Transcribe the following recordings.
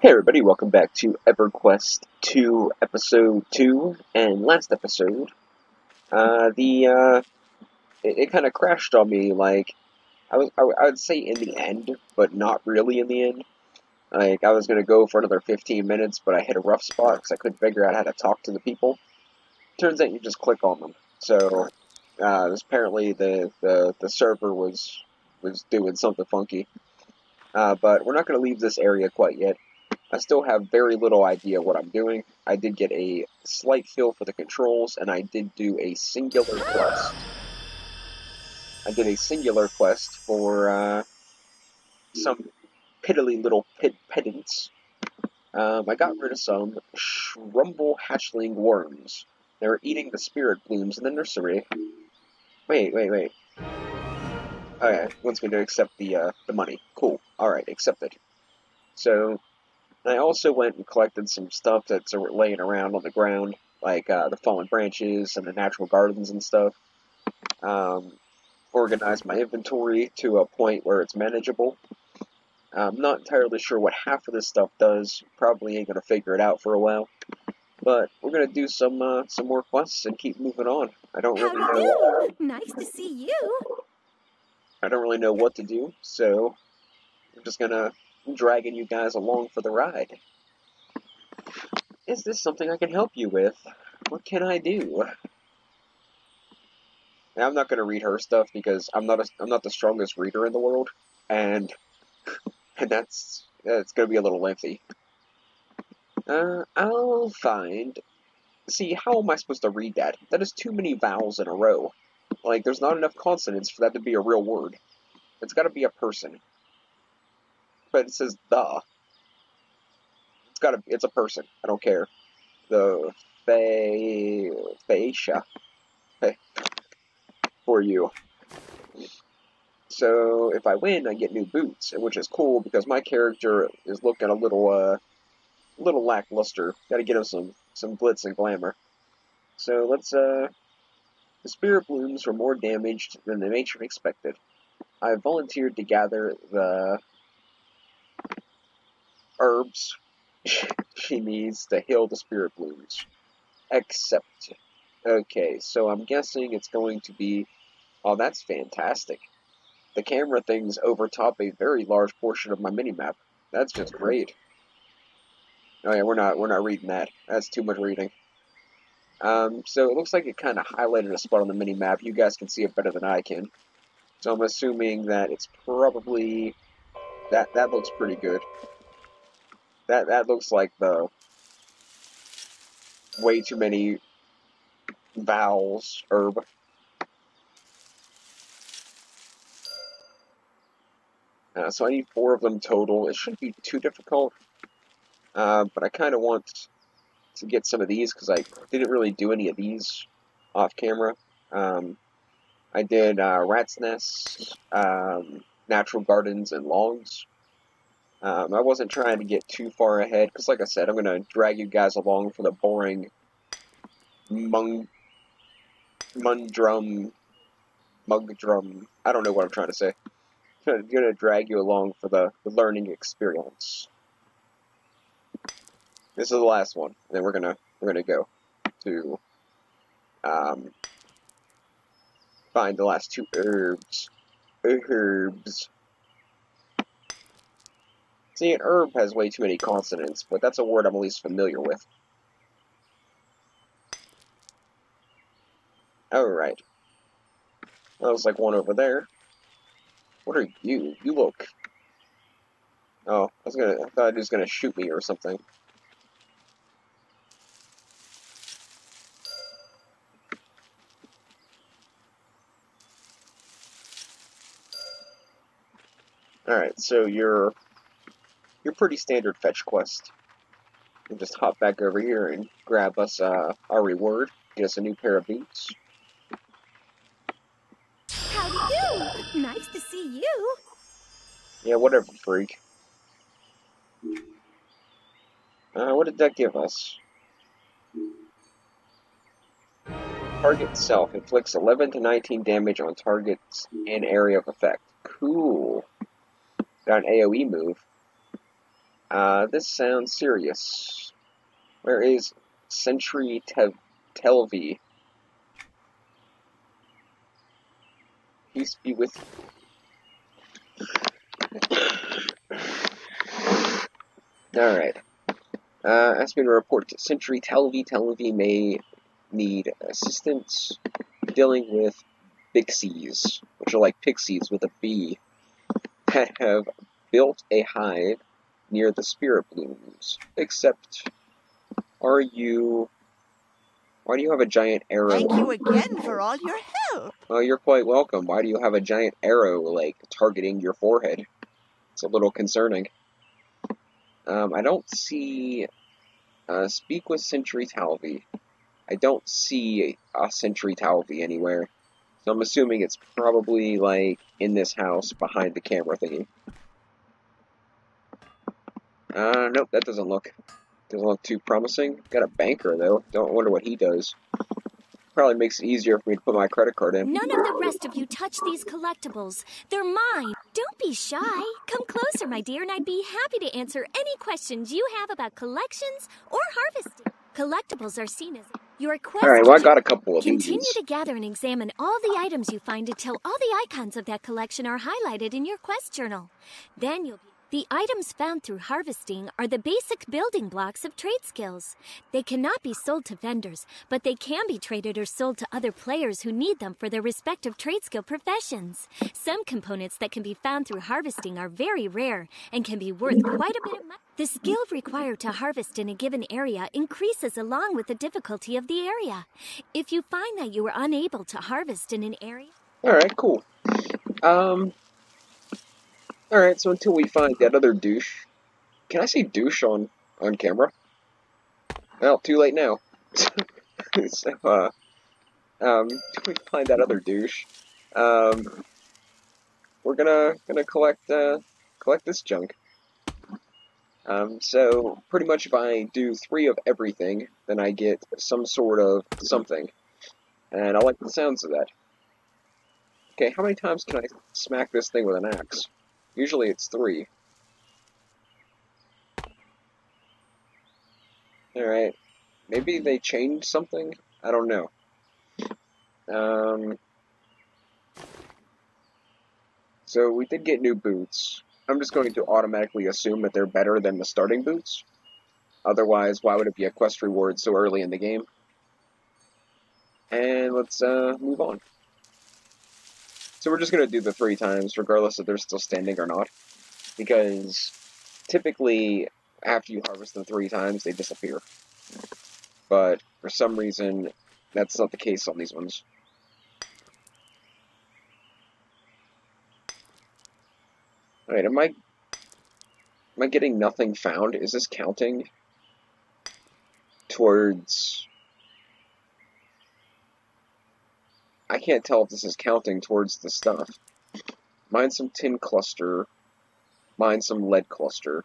Hey everybody, welcome back to EverQuest II, Episode 2, and last episode, it kind of crashed on me, like, I would say in the end, but not really in the end. Like, I was gonna go for another 15 minutes, but I hit a rough spot because I couldn't figure out how to talk to the people. Turns out you just click on them. So, apparently the server was doing something funky. But we're not gonna leave this area quite yet. I still have very little idea what I'm doing. I did get a slight feel for the controls, and I did do a singular quest. I did a singular quest for some piddly little pedants. I got rid of some shrumble hatchling worms. They were eating the spirit blooms in the nursery. Wait. Okay, wants me to accept the money. Cool. Alright, accept it. So, I also went and collected some stuff that's laying around on the ground, like the fallen branches and the natural gardens and stuff. Organized my inventory to a point where it's manageable. I'm not entirely sure what half of this stuff does. Probably ain't gonna figure it out for a while. But we're gonna do some more quests and keep moving on. I don't really know. Nice to see you. I don't really know what to do, so I'm just gonna dragging you guys along for the ride. Is this something I can help you with? What can I do? Now, I'm not going to read her stuff because I'm not the strongest reader in the world, and it's going to be a little lengthy. I'll find. See, how am I supposed to read that? That is too many vowels in a row. Like, there's not enough consonants for that to be a real word. It's got to be a person. But it says the. It's a person. I don't care. The fascia for you. So if I win, I get new boots, which is cool because my character is looking a little lackluster. Got to get him some glitz and glamour. So let's the spirit blooms were more damaged than the matron expected. I volunteered to gather the herbs she needs to heal the spirit blooms. Except, okay, so I'm guessing it's going to be, oh, that's fantastic. The camera things overtop a very large portion of my minimap. That's just great. Oh yeah, we're not reading that. That's too much reading. So it looks like it kind of highlighted a spot on the minimap. You guys can see it better than I can. So I'm assuming that it's probably, that looks pretty good. That looks like the way too many vowels herb. So I need 4 of them total. It shouldn't be too difficult, but I kind of want to get some of these because I didn't really do any of these off camera. I did rat's nests, natural gardens, and logs. I wasn't trying to get too far ahead because, like I said, I'm going to drag you guys along for the boring mug drum. I don't know what I'm trying to say. I'm going to drag you along for the learning experience. This is the last one, and then we're gonna go to find the last 2 herbs. See, an herb has way too many consonants, but that's a word I'm at least familiar with. Alright. That was like one over there. What are you? You look... Oh, I thought he was gonna shoot me or something. Alright, so you're pretty standard fetch quest. You just hop back over here and grab us our reward. Get us a new pair of boots. Howdy do. Nice to see you. Yeah, whatever, freak. What did that give us? Target itself inflicts 11 to 19 damage on targets and area of effect. Cool. Got an AoE move. This sounds serious. Where is Century Telvi? Peace be with Alright. Asked me to report to Century Telvi. Telvi may need assistance dealing with Bixies, which are like pixies with a B, that have built a hive near the spirit blooms. Except, why do you have a giant arrow? Thank you again for all your help. Oh, you're quite welcome. Why do you have a giant arrow, like, targeting your forehead? It's a little concerning. I don't see, speak with Century Talvi. I don't see a Century Talvi anywhere. So I'm assuming it's probably, like, in this house behind the camera thingy. Nope, that doesn't look too promising. Got a banker, though. Don't wonder what he does. Probably makes it easier for me to put my credit card in. None of the rest of you touch these collectibles. They're mine. Don't be shy. Come closer, my dear, and I'd be happy to answer any questions you have about collections or harvesting. Collectibles are seen as your quest. Alright, well, I got a couple of Continue these. to gather and examine all the items you find until all the icons of that collection are highlighted in your quest journal. Then you'll be... The items found through harvesting are the basic building blocks of trade skills. They cannot be sold to vendors, but they can be traded or sold to other players who need them for their respective trade skill professions. Some components that can be found through harvesting are very rare and can be worth quite a bit of money. The skill required to harvest in a given area increases along with the difficulty of the area. If you find that you are unable to harvest in an area... Alright, cool. Alright, so until we find that other douche... Can I say douche on camera? Well, too late now. So, until we find that other douche, we're gonna collect this junk. So, pretty much if I do 3 of everything, then I get some sort of something. And I like the sounds of that. Okay, how many times can I smack this thing with an axe? Usually it's 3. Alright. Maybe they changed something? I don't know. So we did get new boots. I'm just going to automatically assume that they're better than the starting boots. Otherwise, why would it be a quest reward so early in the game? And let's move on. So we're just going to do the 3 times, regardless if they're still standing or not. Because typically, after you harvest them 3 times, they disappear. But for some reason, that's not the case on these ones. Alright, am I getting nothing found? Is this counting towards... I can't tell if this is counting towards the stuff. Mine some tin cluster. Mine some lead cluster.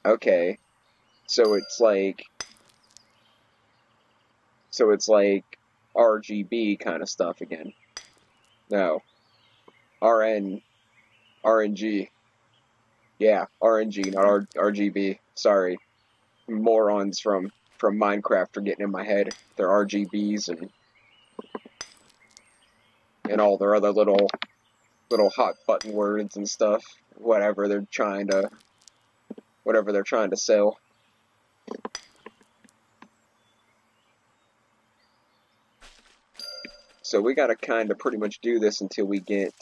Okay. So it's like RGB kind of stuff again. No. RNG. Yeah, RNG, not RGB. Sorry. Morons from Minecraft are getting in my head. Their RGBs and all their other little hot button words and stuff. Whatever they're trying to sell. So we gotta kinda pretty much do this until we get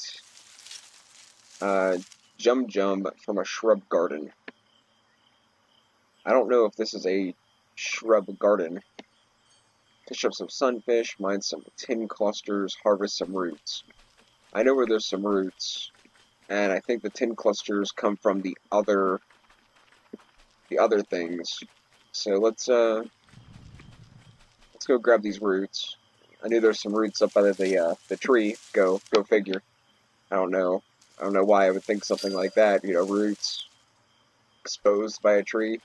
Jum from a shrub garden. I don't know if this is a shrub garden. Fish up some sunfish, mine some tin clusters, harvest some roots. I know where there's some roots, and I think the tin clusters come from the other things. So let's go grab these roots. I knew there's some roots up by the tree. Go figure. I don't know why I would think something like that. You know, roots exposed by a tree.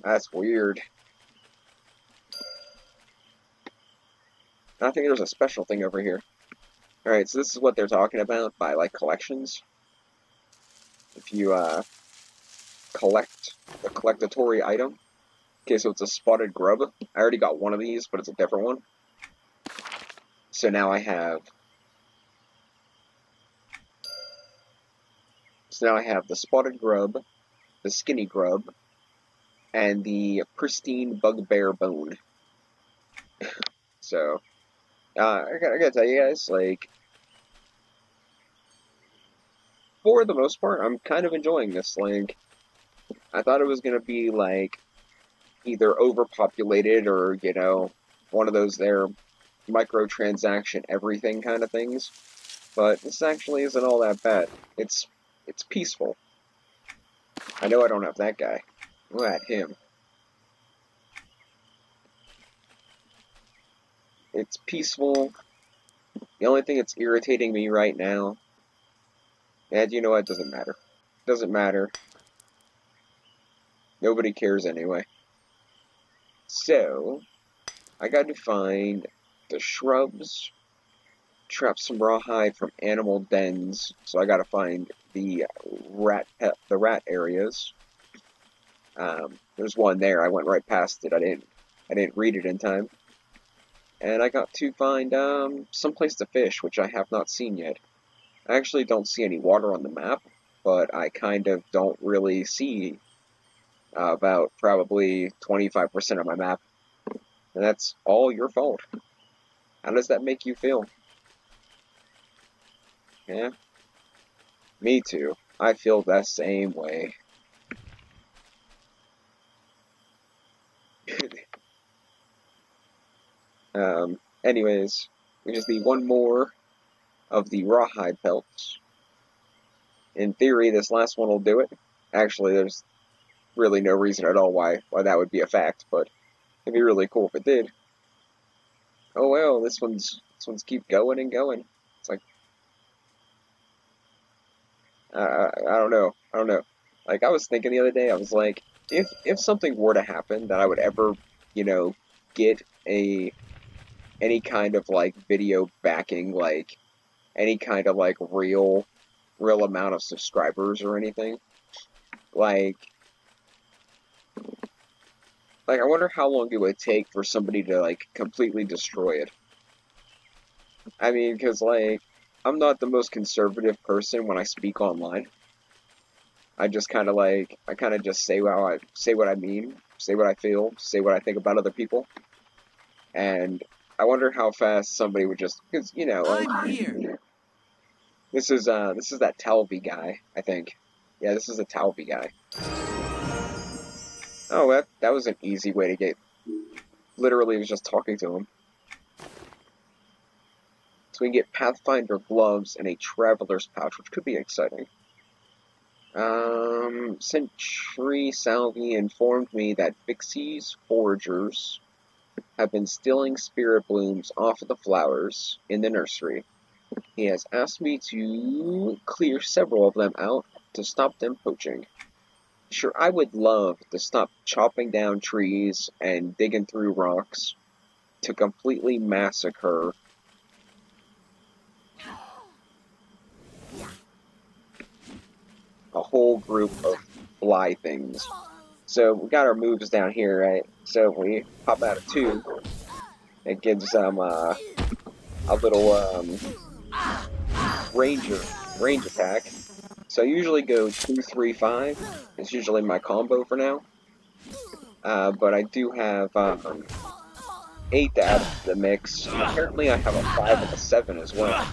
That's weird. I think there's a special thing over here. Alright, so this is what they're talking about by, like, collections. if you collect the collectatory item. Okay, so it's a spotted grub. I already got one of these, but it's a different one. So now I have the spotted grub, the skinny grub, and the pristine bugbear bone. So, I gotta tell you guys, like, for the most part, I'm kind of enjoying this. Like, I thought it was gonna be, like, either overpopulated or, you know, one of those there microtransaction everything kind of things. But this actually isn't all that bad. It's peaceful. I know I don't have that guy. Look at him. It's peaceful. The only thing that's irritating me right now, and you know what, it doesn't matter. It doesn't matter. Nobody cares anyway. So, I got to find the shrubs, trap some rawhide from animal dens. So I got to find the rat areas. There's one there. I went right past it. I didn't read it in time. And I got to find some place to fish, which I have not seen yet. I actually don't see any water on the map, but I kind of don't really see about probably 25% of my map. And that's all your fault. How does that make you feel? Yeah? Me too. I feel that same way. Anyways, we just need one more of the rawhide pelts. In theory, this last one will do it. Actually, there's really no reason at all why that would be a fact, but it'd be really cool if it did. Oh well, this one's keep going and going. It's like I don't know. Like I was thinking the other day, I was like, if something were to happen that I would ever, you know, get any kind of like video backing, like any kind of like real amount of subscribers or anything, like I wonder how long it would take for somebody to like completely destroy it. I mean, because like I'm not the most conservative person when I speak online. I just kind of just say what I mean, say what I feel, say what I think about other people, and I wonder how fast somebody would just, because you know, like, I'm here. this is that Talvi guy, I think. Yeah, this is the Talvi guy. Oh, that was an easy way to get. Literally, was just talking to him. So we can get Pathfinder gloves and a Traveler's pouch, which could be exciting. Sentry Salvi informed me that Vixie's foragers have been stealing spirit blooms off of the flowers in the nursery. He has asked me to clear several of them out to stop them poaching. Sure, I would love to stop chopping down trees and digging through rocks to completely massacre a whole group of fly things. So we got our moves down here, right? So if we pop out a 2, it gives them a little range attack. So I usually go 2, 3, 5. It's usually my combo for now. But I do have 8 to add to the mix. Apparently I have a 5 and a 7 as well.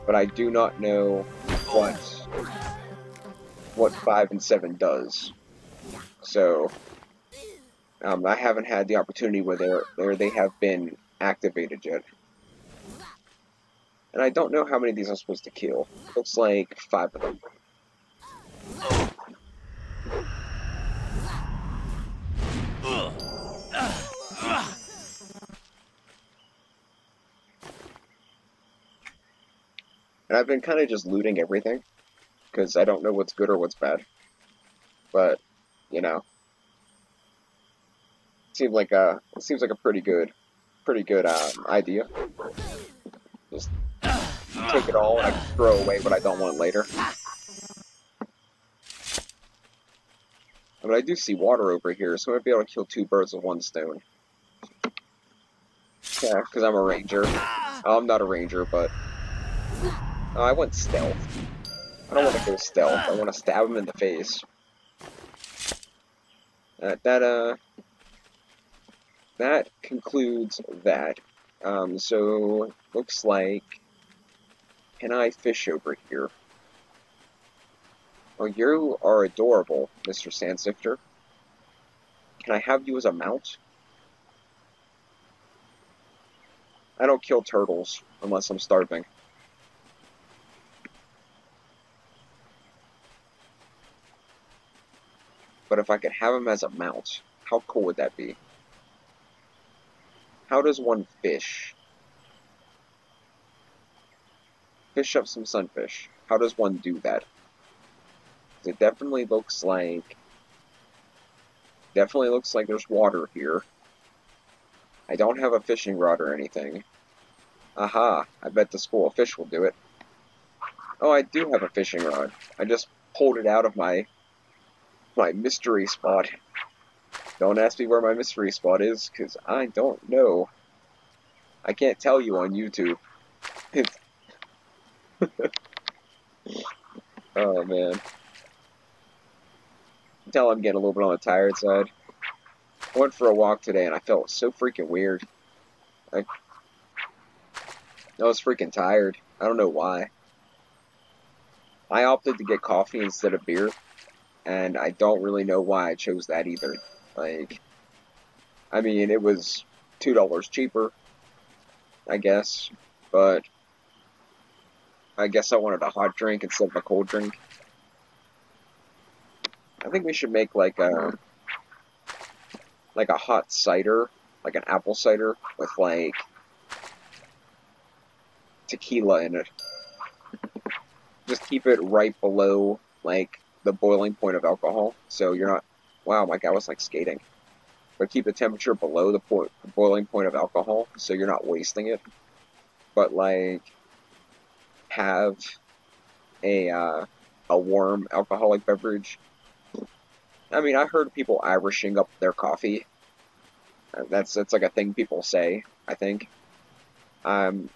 But I do not know what 5 and 7 does. So I haven't had the opportunity where they have been activated yet. And I don't know how many of these I'm supposed to kill. Looks like 5 of them. And I've been kind of just looting everything, because I don't know what's good or what's bad. But, you know, it seems like a pretty good idea. Just take it all and I can throw away what I don't want later. I mean, I do see water over here, so I might be able to kill 2 birds with 1 stone. Yeah, because I'm a ranger. Oh, I'm not a ranger, but... Oh, I went stealth. I don't want to go stealth. I want to stab him in the face. That concludes that. So, looks like... Can I fish over here? Oh, you are adorable, Mr. Sandsifter. Can I have you as a mount? I don't kill turtles unless I'm starving. But if I could have him as a mount, how cool would that be? How does one fish? Fish up some sunfish. How does one do that? It definitely looks like there's water here. I don't have a fishing rod or anything. Aha, I bet the school of fish will do it. Oh, I do have a fishing rod. I just pulled it out of my mystery spot. Don't ask me where my mystery spot is, because I don't know. I can't tell you on YouTube. Oh, man. I can tell I'm getting a little bit on the tired side. I went for a walk today, and I felt so freaking weird. I was freaking tired. I don't know why. I opted to get coffee instead of beer, and I don't really know why I chose that either. Like, I mean, it was $2 cheaper, I guess, but I guess I wanted a hot drink instead of a cold drink. I think we should make like a hot cider, like an apple cider with like tequila in it. Just keep it right below like the boiling point of alcohol, so you're not. Wow, my guy was like skating. But keep the temperature below the boiling point of alcohol, so you're not wasting it. But like have a warm alcoholic beverage. I mean, I heard people Irishing up their coffee. That's like a thing people say, I think. I'm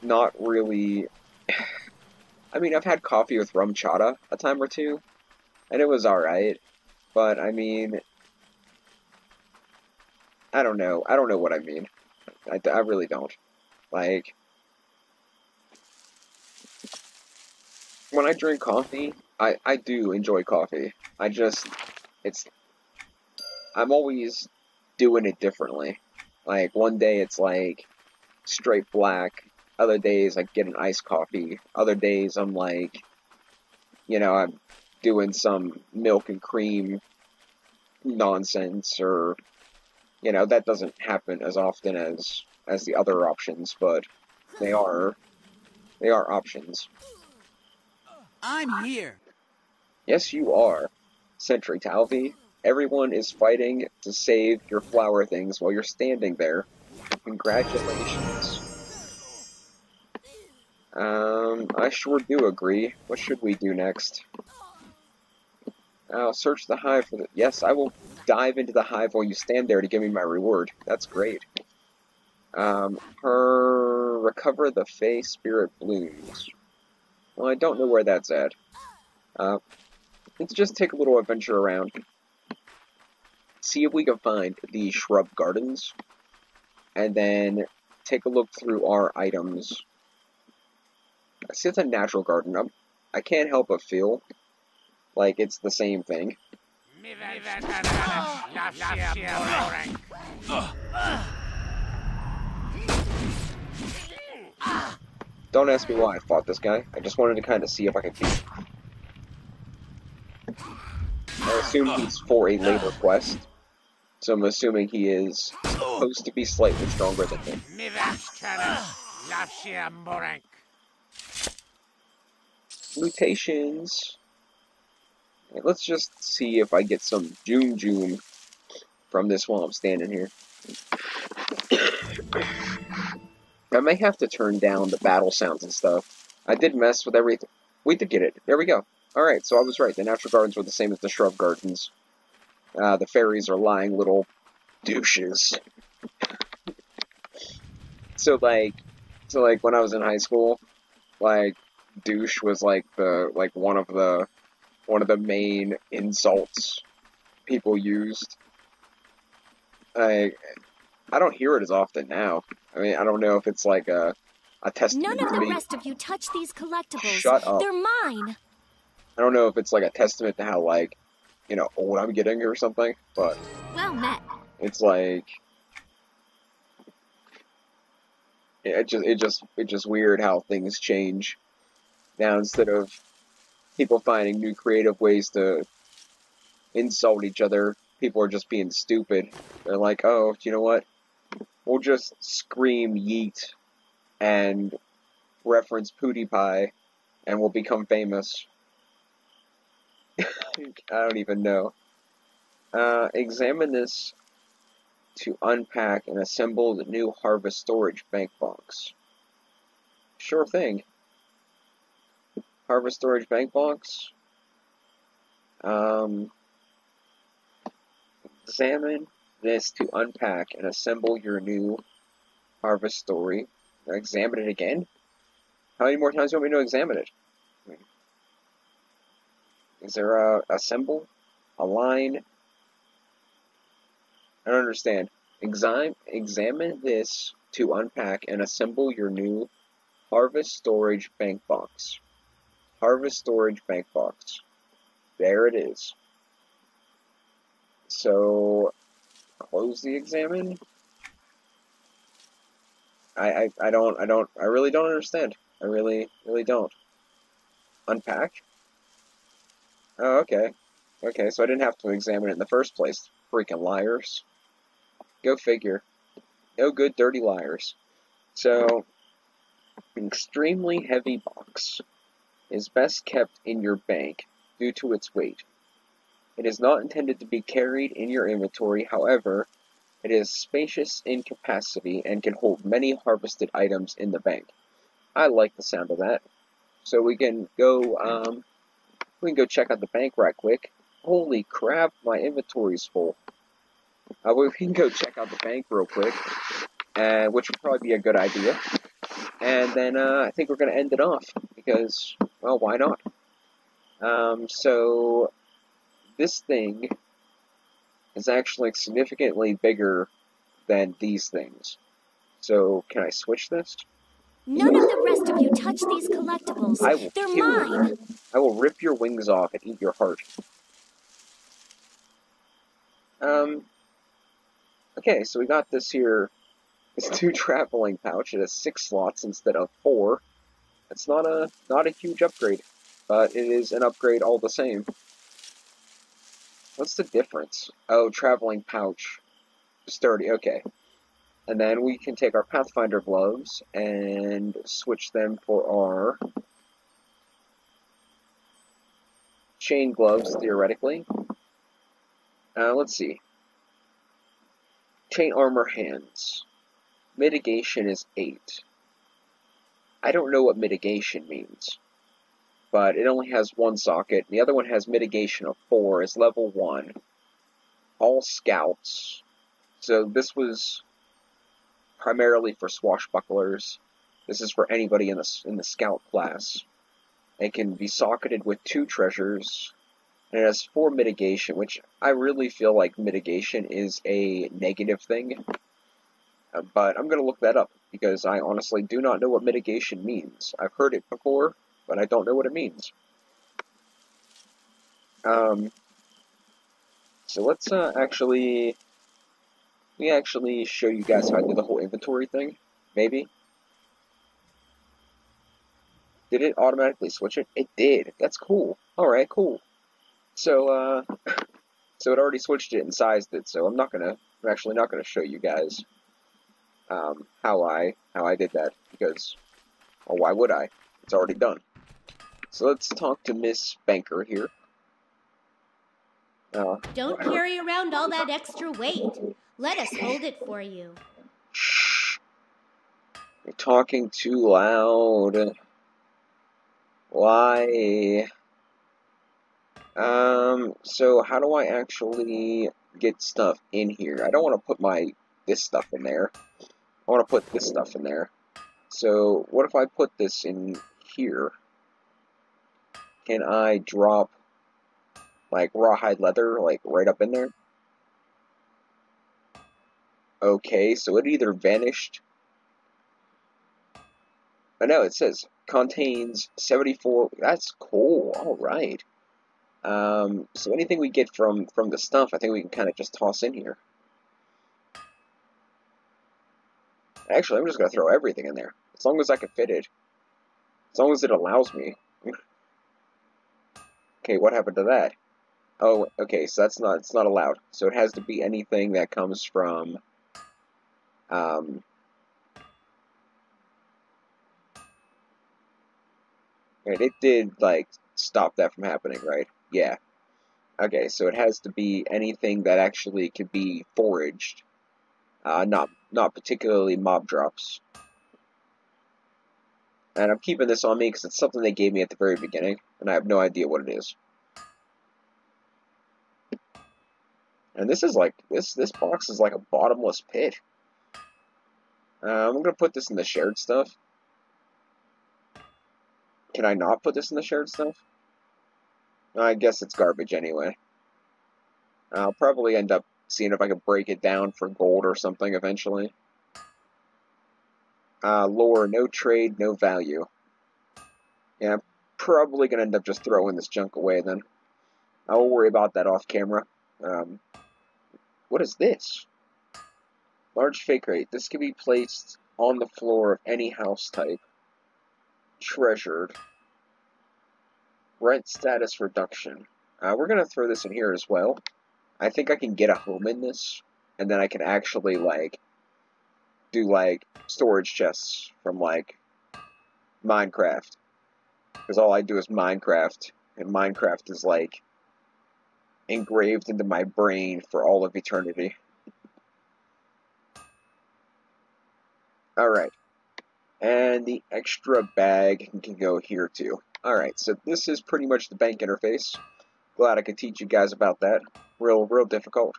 not really... I mean, I've had coffee with rum chata a time or two, and it was alright. But, I mean... I don't know. I don't know what I mean. I really don't. Like... When I drink coffee, I do enjoy coffee. I'm always doing it differently. Like, one day it's like straight black, other days I get an iced coffee, other days I'm like, I'm doing some milk and cream nonsense, or, that doesn't happen as often as the other options, but they are options. I'm here. Yes, you are, Sentry Talvi. Everyone is fighting to save your flower things while you're standing there. Congratulations. I sure do agree. What should we do next? I'll search the hive for the... Yes, I will dive into the hive while you stand there to give me my reward. That's great. Recover the Fey Spirit Blooms. Well, I don't know where that's at. Let's just take a little adventure around. See if we can find the shrub gardens. And then take a look through our items. I see it's a natural garden. I can't help but feel like it's the same thing. Don't ask me why I fought this guy. I just wanted to kind of see if I could beat him. I assume he's for a later quest, so I'm assuming he is supposed to be slightly stronger than me. Mutations. Okay, let's just see if I get some June from this while I'm standing here. I may have to turn down the battle sounds and stuff. I did mess with everything. We did get it. There we go. Alright, so I was right. The natural gardens were the same as the shrub gardens. The fairies are lying little douches. So like when I was in high school, like douche was like one of the main insults people used. I I don't hear it as often now. I mean, I don't know if it's like a None testament of to the me. rest of you touch these collectibles. Shut up. They're mine. I don't know if it's like a testament to how like, old I'm getting or something, but Well met. it's like it's just weird how things change. Now instead of people finding new creative ways to insult each other, people are just being stupid. They're like, oh, you know what? We'll just scream yeet and reference PewDiePie and we'll become famous. I don't even know. Examine this to unpack and assemble the new Harvest Storage Bank Box. Sure thing. Harvest Storage Bank Box. Examine this to unpack and assemble your new Harvest Story. Examine it again? How many more times do you want me to examine it? Is there a symbol? A line? I don't understand. Examine this to unpack and assemble your new Harvest Storage Bank Box. Harvest Storage Bank Box. There it is. So, close the examine? I really don't understand. I really don't. Unpack? Oh, okay. Okay, so I didn't have to examine it in the first place. Freaking liars. Go figure. No good, dirty liars. So, an extremely heavy box is best kept in your bank due to its weight. It is not intended to be carried in your inventory, however, it is spacious in capacity and can hold many harvested items in the bank. I like the sound of that. So we can go check out the bank right quick. Holy crap, my inventory's full. We can go check out the bank real quick, which would probably be a good idea. And then I think we're going to end it off, because, well, why not? So this thing is actually significantly bigger than these things. So can I switch this? None of the rest of you touch these collectibles. I will They're kill mine. you. I will rip your wings off and eat your heart. Okay, so we got this here. This new traveling pouch. It has 6 slots instead of 4. It's not a huge upgrade, but it is an upgrade all the same. What's the difference? Oh, traveling pouch. Sturdy, okay. And then we can take our Pathfinder gloves and switch them for our chain gloves, theoretically. Let's see. Chain armor hands. Mitigation is 8. I don't know what mitigation means, but it only has 1 socket. The other one has mitigation of 4, is level 1. All scouts. So this was primarily for swashbucklers. This is for anybody in the scout class. It can be socketed with 2 treasures, and it has 4 mitigation, which I really feel like mitigation is a negative thing. But I'm going to look that up, because I honestly do not know what mitigation means. I've heard it before, but I don't know what it means. So let's actually show you guys how I do the whole inventory thing, maybe. Did it automatically switch it? It did. That's cool. Alright, cool. So, so it already switched it and sized it, so I'm actually not gonna show you guys how I did that, because, well, why would I? It's already done. So let's talk to Miss Banker here. Don't carry around all that extra weight. Let us hold it for you. Shh. You're talking too loud. Why? So how do I actually get stuff in here? I don't want to put this stuff in there. I want to put this stuff in there. So what if I put this in here? Can I drop like rawhide leather like right up in there? Okay, so it either vanished. Oh no, it says contains 74. That's cool. All right. So anything we get from the stuff, I think we can kind of just toss in here. Actually, I'm just gonna throw everything in there, as long as I can fit it, as long as it allows me. Okay, what happened to that? Oh, okay, so it's not allowed. So it has to be anything that comes from, right, it did, like, stop that from happening, right? Yeah. Okay, so it has to be anything that actually could be foraged, not particularly mob drops. And I'm keeping this on me because it's something they gave me at the very beginning, and I have no idea what it is. And this is like, this box is like a bottomless pit. I'm going to put this in the shared stuff. Can I not put this in the shared stuff? I guess it's garbage anyway. I'll probably end up seeing if I can break it down for gold or something eventually. Lore, no trade, no value. Yeah, I'm probably going to end up just throwing this junk away then. I will worry about that off camera. What is this? Large fake rate. This can be placed on the floor of any house type. Treasured. Rent status reduction. We're going to throw this in here as well. I think I can get a home in this, and then I can actually, like, do, like, storage chests from, like, Minecraft. Because all I do is Minecraft, and Minecraft is, like, engraved into my brain for all of eternity. Alright. And the extra bag can go here, too. Alright, so this is pretty much the bank interface. Glad I could teach you guys about that. Real difficult.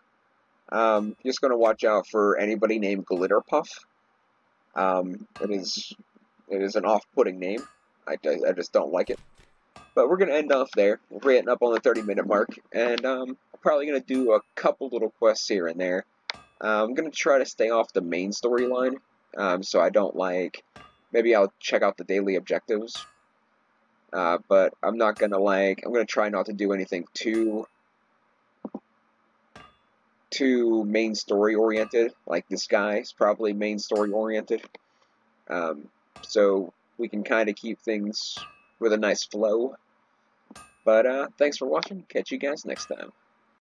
Just going to watch out for anybody named Glitterpuff. It is an off-putting name. I just don't like it. But we're going to end off there. We're getting up on the 30-minute mark. And I'm probably going to do a couple little quests here and there. I'm going to try to stay off the main storyline. So I don't like... Maybe I'll check out the daily objectives. But I'm not going to like... I'm going to try not to do anything too main story oriented. Like this guy is probably main story oriented. So we can kind of keep things with a nice flow. But thanks for watching. Catch you guys next time.